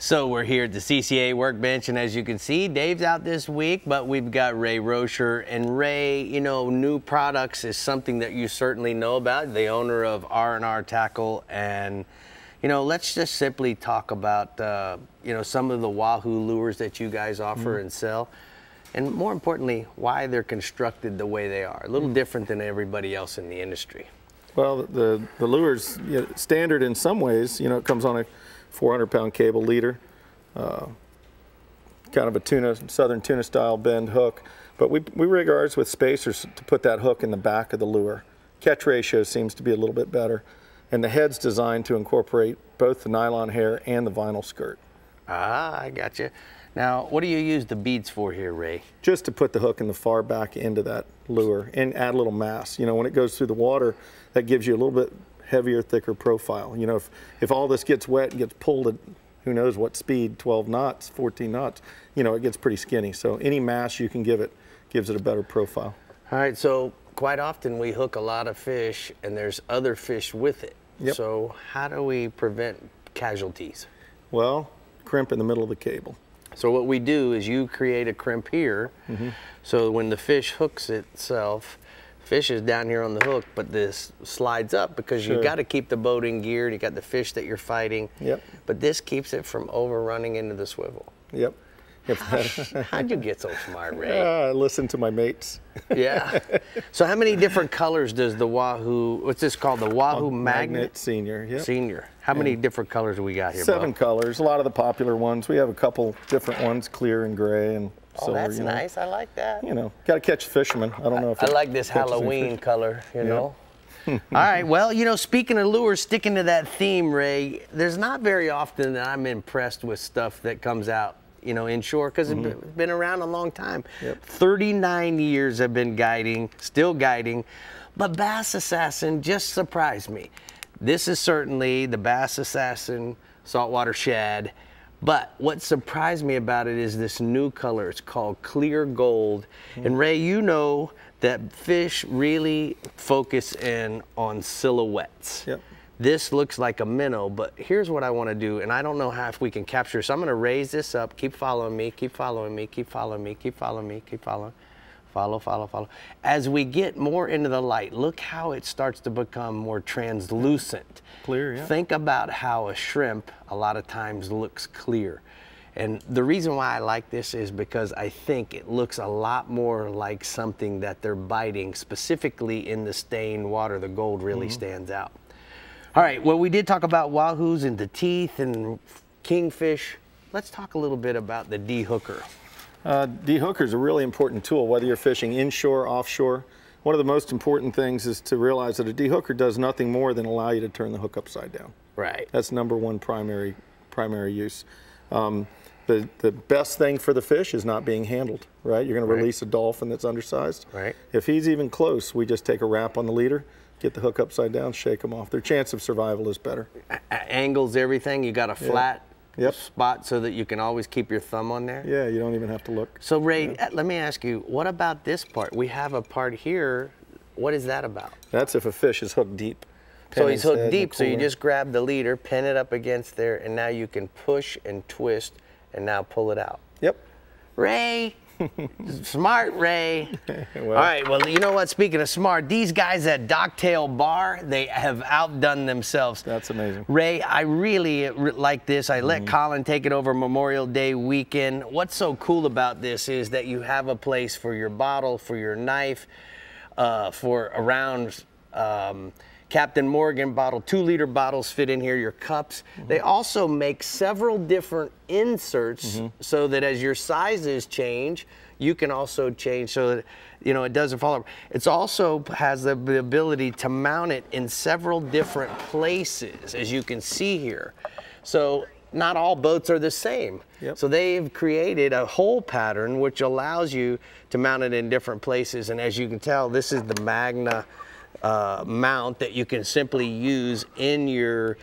So we're here at the CCA workbench, and as you can see, Dave's out this week, but we've got Ray Rocher. And Ray, you know, new products is something that you certainly know about, the owner of R&R Tackle. And, you know, let's just simply talk about, you know, some of the Wahoo lures that you guys offer and sell. And more importantly, why they're constructed the way they are. A little different than everybody else in the industry. Well, the lure's standard in some ways. You know, it comes on a 400-pound cable leader, kind of a southern tuna style bend hook. But we rig ours with spacers to put that hook in the back of the lure. Catch ratio seems to be a little bit better. And the head's designed to incorporate both the nylon hair and the vinyl skirt. Ah, I got you. Now, what do you use the beads for here, Ray? Just to put the hook in the far back end of that lure and add a little mass. You know, when it goes through the water, that gives you a little bit heavier, thicker profile. You know, if all this gets wet and gets pulled at who knows what speed, 12 knots, 14 knots, you know, it gets pretty skinny. So any mass you can give it gives it a better profile. All right, so quite often we hook a lot of fish and there's other fish with it. Yep. So how do we prevent casualties? Well, crimp in the middle of the cable. So what we do is you create a crimp here, so when the fish hooks itself, fish is down here on the hook, but this slides up because you've got to keep the boat in gear and you got the fish that you're fighting. Yep. But this keeps it from overrunning into the swivel. Yep. How'd you get so smart, Ray? I listen to my mates. Yeah. So how many different colors does the Wahoo, what's this called, the Wahoo Magnet? Senior. Yep. Senior. How many different colors do we got here, 7 colors, a lot of the popular ones. We have a couple different ones, clear and gray and silver. Oh, that's nice. I like that. You know, got to catch fishermen. I don't know if I like this Halloween color, you know. All right, well, you know, speaking of lures, sticking to that theme, Ray, there's not very often that I'm impressed with stuff that comes out, you know, inshore, because it's been around a long time. 39 years I've been guiding, still guiding, but Bass Assassin just surprised me. This is certainly the Bass Assassin saltwater shad, but what surprised me about it is this new color. It's called clear gold. And Ray, you know that fish really focus in on silhouettes. Yep. This looks like a minnow, but here's what I want to do, and I don't know how if we can capture. So I'm going to raise this up. Keep following me. Keep following me. Keep following me. Keep following me. Keep following. Follow, follow, follow. As we get more into the light, look how it starts to become more translucent. Clear, yeah. Think about how a shrimp a lot of times looks clear. And the reason why I like this is because I think it looks a lot more like something that they're biting, specifically in the stained water. The gold really stands out. All right, well, we did talk about wahoos and the teeth and kingfish. Let's talk a little bit about the de-hooker. De-hooker is a really important tool, whether you're fishing inshore, offshore. One of the most important things is to realize that a de-hooker does nothing more than allow you to turn the hook upside down. Right. That's #1 primary use. The best thing for the fish is not being handled, right? You're going to release a dolphin that's undersized. Right. If he's even close, we just take a wrap on the leader, get the hook upside down, shake them off. Their chance of survival is better. Angles everything. You got a flat spot so that you can always keep your thumb on there. Yeah, you don't even have to look. So Ray, let me ask you, what about this part? We have a part here. What is that about? That's if a fish is hooked deep. So he's hooked deep, so you just grab the leader, pin it up against there, and now you can push and twist and now pull it out. Yep. Ray, smart Ray. Well, all right, well, you know what, speaking of smart, these guys at Docktail Bar, they have outdone themselves. That's amazing. Ray, I really like this. I let Colin take it over Memorial Day weekend. What's so cool about this is that you have a place for your bottle, for your knife, for around Captain Morgan bottle, 2-liter bottles fit in here, your cups. They also make several different inserts so that as your sizes change, you can also change so that, you know, it doesn't fall over. It also has the ability to mount it in several different places, as you can see here. So not all boats are the same. So they've created a hole pattern which allows you to mount it in different places. And as you can tell, this is the Magna mount that you can simply use in your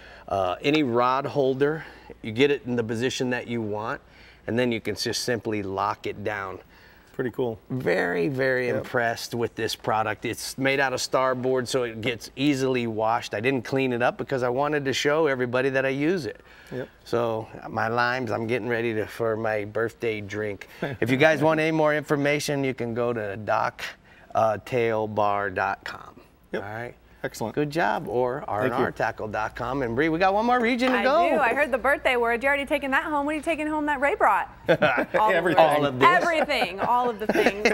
any rod holder. You get it in the position that you want, and then you can just simply lock it down. pretty cool. Very, very impressed with this product. It's made out of starboard, so it gets easily washed. I didn't clean it up because I wanted to show everybody that I use it. Yep. So my limes, I'm getting ready for my birthday drink. If you guys want any more information, you can go to doctailbar.com. Yep. All right. Excellent. Good job, or rnrtackle.com. And Bree, we got one more region to go. I do. I heard the birthday word. You already taken that home. What are you taking home that Ray brought? Everything. All of this. Everything. All of the things.